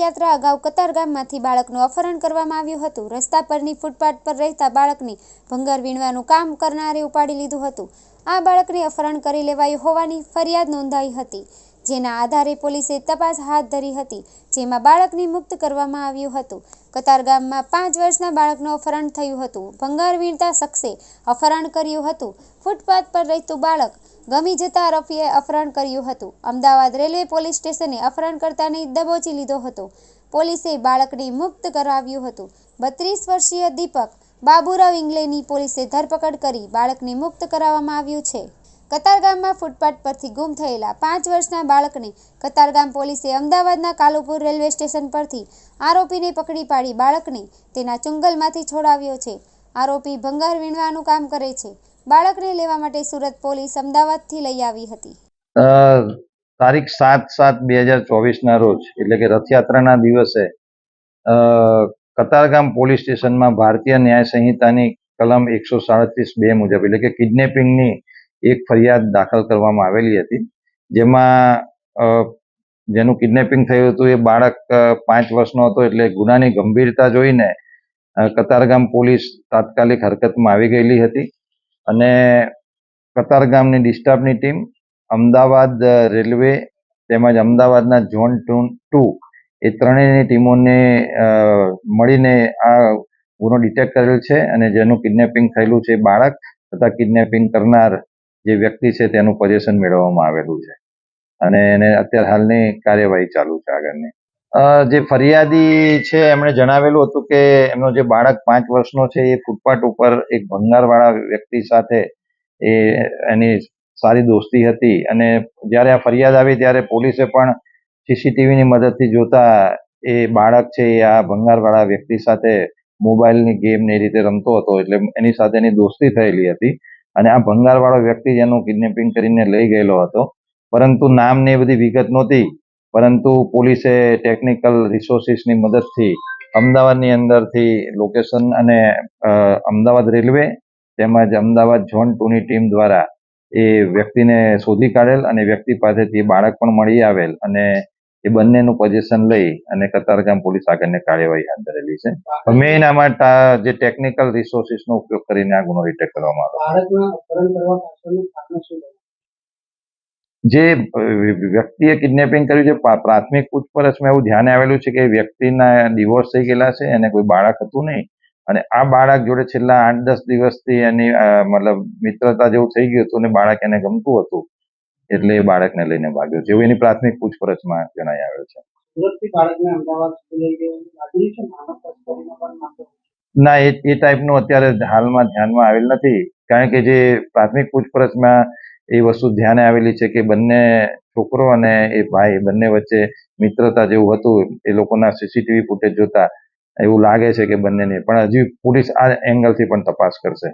રથયાત્રા અગાઉ કતારગામમાંથી બાળકનું અપહરણ કરવામાં આવ્યું હતું. રસ્તા પરની ફૂટપાથ પર રહેતા બાળકને ભંગાર વીણવાનું કામ કરનારે ઉપાડી લીધું હતું. આ બાળકને અપહરણ કરી લેવાયું હોવાની ફરિયાદ નોંધાઈ હતી, જેના આધારે પોલીસે તપાસ હાથ ધરી હતી, જેમાં બાળકને મુક્ત કરવામાં આવ્યું હતું. કતારગામમાં 5 વર્ષના બાળકનું અપહરણ થયું હતું. ભંગાર વીણતા શખ્સે અપહરણ કર્યું હતું. ફૂટપાથ પર રહેતું બાળક ગમી જતા આરોપીએ અપહરણ કર્યું હતું. અમદાવાદ રેલવે પોલીસ સ્ટેશને અપહરણકર્તાને દબોચી લીધો હતો. પોલીસે બાળકને મુક્ત કરાવ્યું હતું. 32 વર્ષીય દીપક બાબુરાવ ઇંગલેની પોલીસે ધરપકડ કરી બાળકને મુક્ત કરાવવામાં આવ્યું છે. કતારગામમાં ફૂટપાથ પરથી ગુમ થયેલા 5 વર્ષના બાળકને કતારગામ પોલીસે અમદાવાદના કાલુપુર રેલવે સ્ટેશન પરથી આરોપીને પકડી પાડી બાળકને તેના ચુંગલમાંથી છોડાવ્યો છે. આરોપી ભંગાર વીણવાનું કામ કરે છે. બાળકને લેવા માટે સુરત પોલીસ અમદાવાદથી લઈ આવી હતી. તારીખ 7/7/2024 રોજ એટલે કે રથયાત્રાના દિવસે કતારગામ પોલીસ સ્ટેશનમાં ભારતીય ન્યાય સંહિતાની કલમ 137(2) મુજબ એટલે કે કિડનેપિંગની એક ફરિયાદ દાખલ કરવામાં આવેલી હતી, જેમાં જેનું કિડનેપિંગ થયું હતું એ બાળક 5 વર્ષનો હતો. એટલે ગુનાની ગંભીરતા જોઈને કતારગામ પોલીસ તાત્કાલિક હરકતમાં આવી ગયેલી હતી અને કતારગામની ડિસ્ટાફની ટીમ, અમદાવાદ રેલવે તેમજ અમદાવાદના ઝોન 2 એ ત્રણેયની ટીમોને મળીને આ ગુનો ડિટેક્ટ કરેલ છે અને જેનું કિડનેપિંગ થયેલું છે બાળક તથા કિડનેપિંગ કરનાર જે વ્યક્તિ છે તેનું પોઝિશન મેળવવામાં આવેલું છે અને એને અત્યારે હાલની કાર્યવાહી ચાલુ છે. આગળની જે ફરિયાદી છે એમણે જણાવેલું હતું કે એમનો જે બાળક 5 વર્ષનો છે એ ફૂટપાથ ઉપર એક ભંગારવાળા વ્યક્તિ સાથે એની સારી દોસ્તી હતી અને જ્યારે આ ફરિયાદ આવી ત્યારે પોલીસે પણ સીસીટીવીની મદદથી જોતા એ બાળક છે એ આ ભંગારવાળા વ્યક્તિ સાથે મોબાઈલની ગેમ ને એ રીતે રમતો હતો, એટલે એની સાથે એની દોસ્તી થયેલી હતી અને આ ભંગારવાળો વ્યક્તિ જેનું કિડનેપિંગ કરીને લઈ ગયેલો હતો, પરંતુ નામ ને એ બધી વિગત નહોતી. પરંતુ પોલીસે ટેકનિકલ રિસોર્સિસની મદદથી અમદાવાદની અંદરથી લોકેશન અને અમદાવાદ રેલવે તેમજ અમદાવાદ ઝોન 2ની ટીમ દ્વારા એ વ્યક્તિને શોધી કાઢેલ અને વ્યક્તિ પાસેથી બાળક પણ મળી આવેલ અને એ બંનેનું પોઝિશન લઈ અને કતારગામ પોલીસ આગળની કાર્યવાહી હાથ ધરેલી છે. મેઇન આમાં જે ટેકનિકલ રિસોર્સિસનો ઉપયોગ કરીને આ ગુનો ડિટેક્ટ કરવામાં આવ્યો. જે વ્યક્તિએ કિડનેપિંગ કર્યું છે, પ્રાથમિક પૂછપરછમાં એવું ધ્યાને આવેલું છે કે વ્યક્તિના ડિવોર્સ થઈ ગયેલા છે અને કોઈ બાળક હતું નહીં અને આ બાળક જોડે છેલ્લા 8-10 દિવસથી એની મતલબ મિત્રતા જેવું થઈ ગયું હતું અને બાળક એને ગમતું હતું, એટલે એ બાળકને લઈને ભાગ્યો છે એવું એની પ્રાથમિક પૂછપરછમાં જણાઈ આવેલ છે. ના, એ ટાઈપનું અત્યારે હાલમાં ધ્યાનમાં આવેલ નથી, કારણ કે જે પ્રાથમિક પૂછપરછમાં એ વસ્તુ ધ્યાને આવેલી છે કે બંને છોકરો અને એ ભાઈ બંને વચ્ચે મિત્રતા જેવું હતું. એ લોકોના સીસીટીવી ફૂટેજ જોતા એવું લાગે છે કે બંનેને, પણ હજી પોલીસ આ એંગલથી પણ તપાસ કરશે.